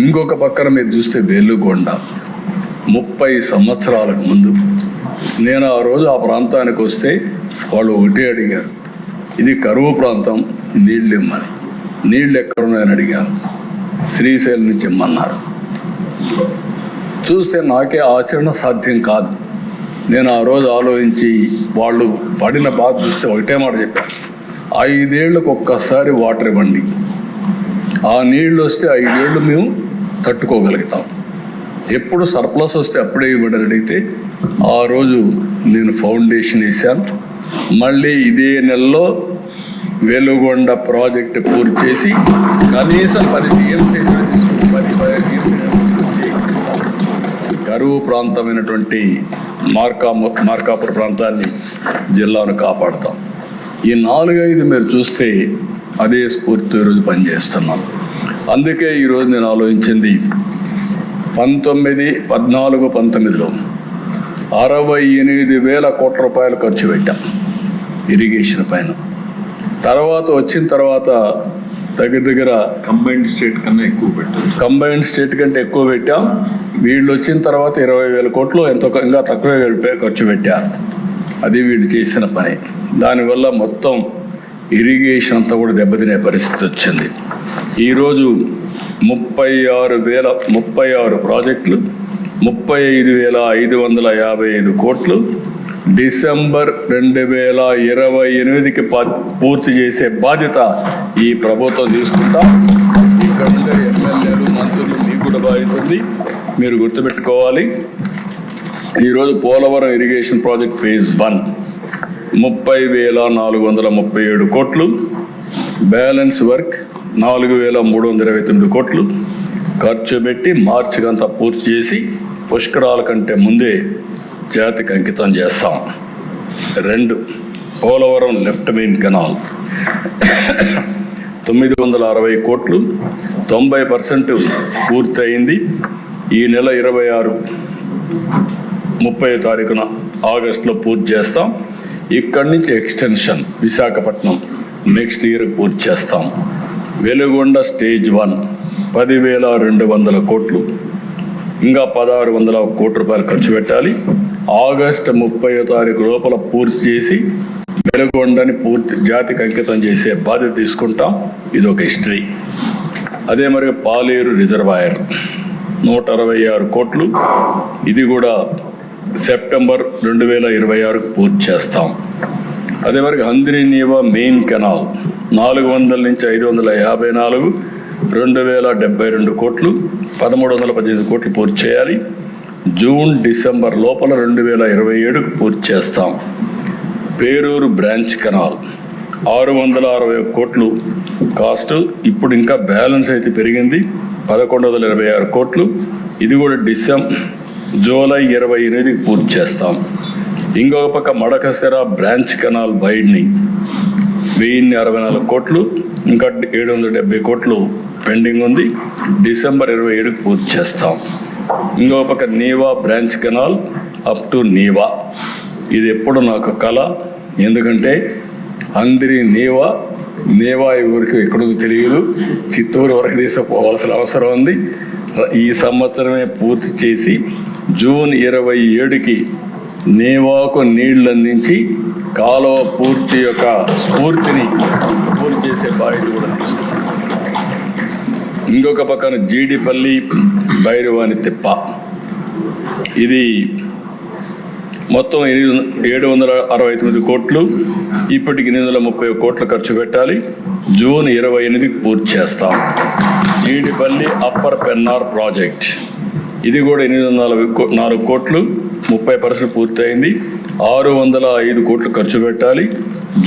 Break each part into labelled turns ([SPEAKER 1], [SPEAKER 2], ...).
[SPEAKER 1] ఇంకొక పక్కన మీరు చూస్తే వెలుగొండ 30 సంవత్సరాలకు ముందు నేను ఆ రోజు ఆ ప్రాంతానికి వస్తే వాళ్ళు ఒకటే అడిగారు, ఇది కరువు ప్రాంతం, నీళ్ళు ఇమ్మని. నీళ్ళు ఎక్కడున్నాయని అడిగాను, శ్రీశైలం నుంచి ఇమ్మన్నారు. చూస్తే నాకే ఆచరణ సాధ్యం కాదు. నేను ఆ రోజు ఆలోచించి వాళ్ళు పడిన బాధ చూస్తే ఒకటే మాట చెప్పాను, 5 ఏళ్లకు ఒక్కసారి వాటర్ ఇవ్వండి, ఆ నీళ్లు వస్తే 5 ఏళ్ళు మేము తట్టుకోగలుగుతాం, ఎప్పుడు సర్ప్లస్ వస్తే అప్పుడే ఇవ్వడం అడిగితే ఆ రోజు నేను ఫౌండేషన్ వేశాను. మళ్ళీ ఇదే నెలలో వెలుగొండ ప్రాజెక్టు పూర్తి చేసి కనీసం 10 టీఎంసీ కరువు ప్రాంతమైనటువంటి మార్కాపుర ప్రాంతాన్ని, జిల్లాను కాపాడుతాం. ఈ 4-5 మీరు చూస్తే అదే స్ఫూర్తితో ఈరోజు పనిచేస్తున్నాం. అందుకే ఈరోజు నేను ఆలోచించింది 14-19లో 68,000 కోట్ల రూపాయలు ఖర్చు పెట్టాం ఇరిగేషన్ పైన. వచ్చిన తర్వాత దగ్గర
[SPEAKER 2] కంబైన్డ్ స్టేట్ కన్నా ఎక్కువ పెట్టారు.
[SPEAKER 1] కంబైన్డ్ స్టేట్ కంటే ఎక్కువ పెట్టాం. వీళ్ళు వచ్చిన తర్వాత 20,000 కోట్లు ఎంతో ఇంకా తక్కువే ఖర్చు పెట్టారు. అది వీళ్ళు చేసిన పని. దానివల్ల మొత్తం ఇరిగేషన్ అంతా కూడా దెబ్బతినే పరిస్థితి వచ్చింది. ఈరోజు 36 ప్రాజెక్టులు, 35,555 కోట్లు డిసెంబర్ 2028కి పూర్తి చేసే బాధ్యత ఈ ప్రభుత్వం తీసుకుంటాం. ఇక్కడ ఉండే ఎమ్మెల్యేలు, మంత్రులు మీకు కూడా బాధ్యత ఉంది. మీరు గుర్తుపెట్టుకోవాలి, ఈరోజు పోలవరం ఇరిగేషన్ ప్రాజెక్ట్ ఫేజ్ 1 30,437 కోట్లు, బ్యాలెన్స్ వర్క్ 4,329 కోట్లు ఖర్చు పెట్టి మార్చికంతా పూర్తి చేసి పుష్కరాల కంటే ముందే జాతికి అంకితం చేస్తాం. 2 పోలవరం లెఫ్ట్ మెయిన్ కెనాల్ 960 కోట్లు, 90% పూర్తి అయింది. ఈ నెల 26-30 తారీఖున ఆగస్టులో పూర్తి చేస్తాం. ఇక్కడి నుంచి ఎక్స్టెన్షన్ విశాఖపట్నం నెక్స్ట్ ఇయర్ పూర్తి చేస్తాం. వెలుగొండ స్టేజ్ 1 10,200 కోట్లు, ఇంకా 1,600 కోట్ల రూపాయలు ఖర్చు పెట్టాలి. ఆగస్టు 30 తారీఖు లోపల పూర్తి చేసి వెలుగొండని పూర్తి జాతికి అంకితం చేసే బాధ్యత తీసుకుంటాం. ఇది ఒక హిస్టరీ. అదే మరి పాలేరు రిజర్వాయర్ 166 కోట్లు, ఇది కూడా సెప్టెంబర్ 2026కు పూర్తి చేస్తాం. అదే మరి హంద్రీనీవా మెయిన్ కెనాల్ 400 నుంచి 554, 2,072 కోట్లు, 1,318 కోట్లు పూర్తి చేయాలి. జూన్-డిసెంబర్ లోపల 2027కు పూర్తి చేస్తాం. పేరూరు బ్రాంచ్ కెనాల్ 660 కోట్లు కాస్ట్, ఇప్పుడు ఇంకా బ్యాలెన్స్ అయితే పెరిగింది 1,126 కోట్లు, ఇది కూడా జూలై 28కి పూర్తి చేస్తాం. ఇంకొక పక్క మడకశిర బ్రాంచ్ కెనాల్ వైడ్నింగ్ 1,064 కోట్లు, ఇంకా 770 కోట్లు పెండింగ్ ఉంది, డిసెంబర్ 27కి పూర్తి చేస్తాం. ఇంకొక పక్క నీవా బ్రాంచ్ కెనాల్ అప్ టు నీవా, ఇది ఎప్పుడు నాకు కళ. ఎందుకంటే నీవా ఊరికి ఎక్కడో తెలియదు, చిత్తూరు వరకు తీసుకుపోవాల్సిన అవసరం ఉంది. ఈ సంవత్సరమే పూర్తి చేసి జూన్ 27కి నీవాకు నీళ్లు అందించి కాలువ పూర్తి యొక్క స్ఫూర్తిని పూర్తి చేసే బాధ్యత కూడా తీసుకున్నాం. ఇంకొక పక్కన జీడిపల్లి భైరవాని తిప్ప, ఇది మొత్తం 769 కోట్లు, ఇప్పటికి 830 కోట్లు ఖర్చు పెట్టాలి. జూన్ 28కి పూర్తి చేస్తాం. జీడిపల్లి అప్పర్ పెన్నార్ ప్రాజెక్ట్, ఇది కూడా 804 కోట్లు, 30% పూర్తయింది. 605 కోట్లు ఖర్చు పెట్టాలి.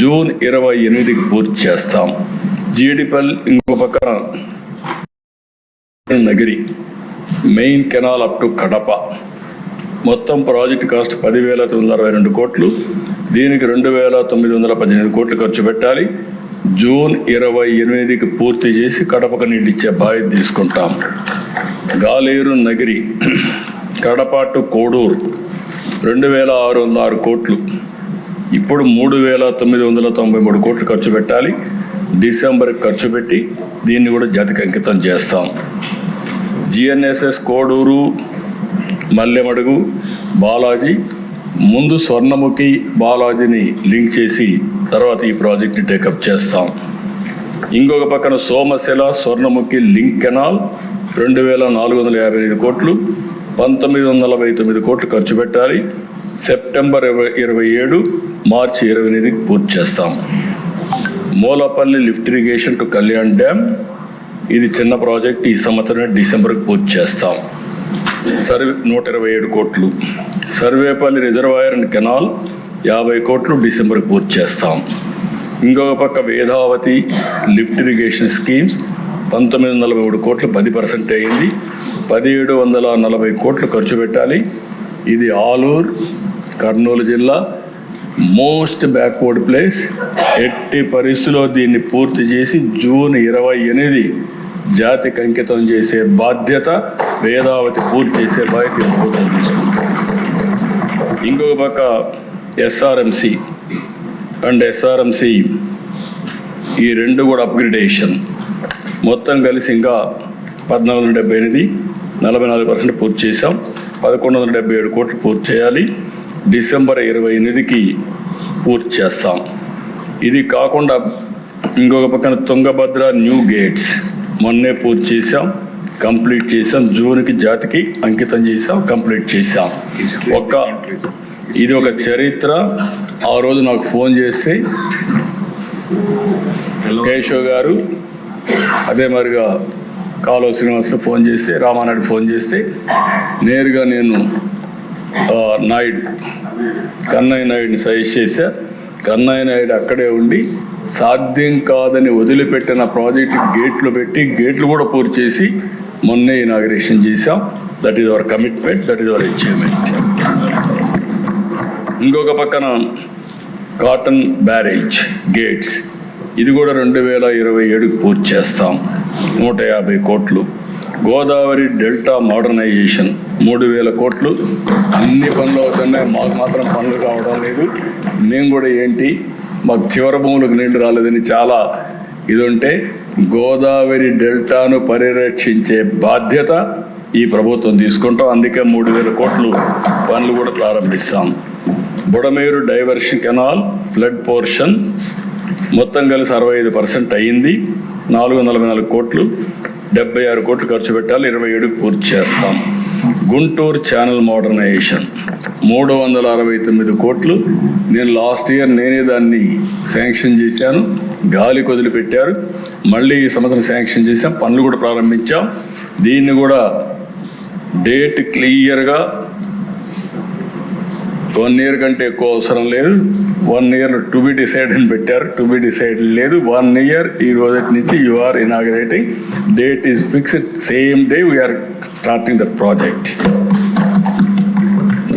[SPEAKER 1] జూన్ 28కి పూర్తి చేస్తాం. జీడిపల్లి ఇంకో పక్కన Nagiri main canal up to Kadapa, మొత్తం ప్రాజెక్ట్ కాస్ట్ 10,962 కోట్లు, దీనికి 2,918 కోట్లు ఖర్చు పెట్టాలి. జూన్ 28కి పూర్తి చేసి కడపకు నీళ్ళు ఇచ్చే బాధ్యత తీసుకుంటాం. గాలేరు నగిరి కడప టు కోడూరు 2,606 కోట్లు, ఇప్పుడు 3,993 కోట్లు ఖర్చు పెట్టాలి. డిసెంబర్కి ఖర్చు పెట్టి దీన్ని కూడా జాతికి అంకితం చేస్తాం. జిఎన్ఎస్ఎస్ కోడూరు మల్లెమడుగు బాలాజీ ముందు స్వర్ణముఖి బాలాజీని లింక్ చేసి తర్వాత ఈ ప్రాజెక్ట్ టేకప్ చేస్తాం. ఇంకొక పక్కన సోమశిల స్వర్ణముఖి లింక్ కెనాల్ 2455 కోట్లు, 1949 కోట్లు ఖర్చు పెట్టాలి. సెప్టెంబర్ 27, మార్చి 28 పూర్తి చేస్తాం. Moolapalli lift irrigation to Kalyan dam, ఇది చిన్న ప్రాజెక్ట్, ఈ సంవత్సరం డిసెంబర్కి పూర్తి చేస్తాం. 127 కోట్లు. సర్వేపల్లి రిజర్వాయర్ అండ్ కెనాల్ 50 కోట్లు, డిసెంబర్కి పూర్తి చేస్తాం. ఇంకొక పక్క వేదావతి లిఫ్ట్ ఇరిగేషన్ స్కీమ్స్ 1943 కోట్లు, 10% అయింది. 1740 కోట్లు ఖర్చు పెట్టాలి. ఇది ఆలూరు కర్నూలు జిల్లా మోస్ట్ బ్యాక్వర్డ్ ప్లేస్. ఎట్టి పరిస్థితుల్లో దీన్ని పూర్తి చేసి జూన్ 28 జాతికి అంకితం చేసే బాధ్యత, వేదావతి పూర్తి చేసే బాధ్యత ప్రభుత్వం తీసుకుంటాం. ఇంకొక పక్క ఎస్ఆర్ఎంసి అండ్ ఎస్ఆర్ఎంసి ఈ రెండు కూడా అప్గ్రేడేషన్ మొత్తం కలిసి ఇంకా 1478, 44% పూర్తి చేశాం. 1177 కోట్లు పూర్తి చేయాలి. డిసెంబర్ 28కి పూర్తి చేస్తాం. ఇది కాకుండా ఇంకొక పక్కన తుంగభద్ర న్యూ గేట్స్ మొన్నే పూర్తి చేశాం, కంప్లీట్ చేశాం. జూన్కి జాతికి అంకితం చేశాం, కంప్లీట్ చేశాం. ఇది ఒక చరిత్ర. ఆ రోజు నాకు ఫోన్ చేస్తే కేశవ్ గారు, అదే మరిగా కాలువ శ్రీనివాస్ ఫోన్ చేస్తే, రామానాయుడు ఫోన్ చేస్తే నేరుగా నేను కన్నయ్య నాయుడిని సజెస్ట్ చేశా. కన్నయ్య నాయుడు అక్కడే ఉండి సాధ్యం కాదని వదిలిపెట్టిన ప్రాజెక్టు గేట్లు పెట్టి గేట్లు కూడా పూర్తి చేసి మొన్నే ఇనాగరేషన్ చేశాం. That is our commitment, that is our achievement. ఇంకొక పక్కన కాటన్ బ్యారేజ్ గేట్స్, ఇది కూడా 2027కి పూర్తి చేస్తాం. 150 కోట్లు. గోదావరి డెల్టా మోడర్నైజేషన్ 3000 కోట్లు. అన్ని పనులు అవుతున్నాయి, మాకు మాత్రం పనులు కావడం లేదు. మేము కూడా ఏంటి, మాకు చివరి భూములకు నీళ్లు రాలేదని చాలా ఇది ఉంటే, గోదావరి డెల్టాను పరిరక్షించే బాధ్యత ఈ ప్రభుత్వం తీసుకుంటాం. అందుకే 3000 కోట్లు పనులు కూడా ప్రారంభిస్తాం. Budameru diversion canal flood portion మొత్తం కలిసి 65% అయింది. 444 కోట్లు, 76 కోట్లు ఖర్చు పెట్టాలి. 27కి పూర్తి చేస్తాం. గుంటూరు ఛానల్ మోడర్నైజేషన్ 369 కోట్లు. నేను లాస్ట్ ఇయర్ నేనే దాన్ని శాంక్షన్ చేశాను, గాలి వదిలిపెట్టారు. మళ్ళీ ఈ సంవత్సరం శాంక్షన్ చేశాం, పనులు కూడా ప్రారంభించాం. దీన్ని కూడా డేట్ క్లియర్గా 1 year కంటే ఎక్కువ అవసరం లేదు. 1 year టు బి డిసైడ్ అని పెట్టారు, టు బి డిసైడ్ లేదు. 1 year ఈ రోజు నుంచి you are inaugurating. Date is fixed, same day we're starting the project.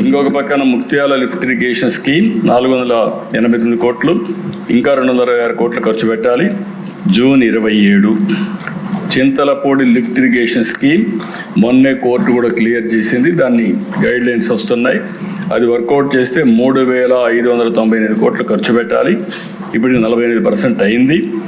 [SPEAKER 1] ఇంకొక పక్కన ముక్త్యాల లిఫ్ట్ ఇరిగేషన్ స్కీమ్ 489 కోట్లు, ఇంకా 226 కోట్లు ఖర్చు పెట్టాలి. June 27. Chintalapudi lift irrigation scheme మొన్నే కోర్టు కూడా క్లియర్ చేసింది, దాన్ని గైడ్ లైన్స్ వస్తున్నాయి. అది వర్కౌట్ చేస్తే 3598 కోట్లు ఖర్చు పెట్టాలి. ఇప్పుడు 48% అయింది.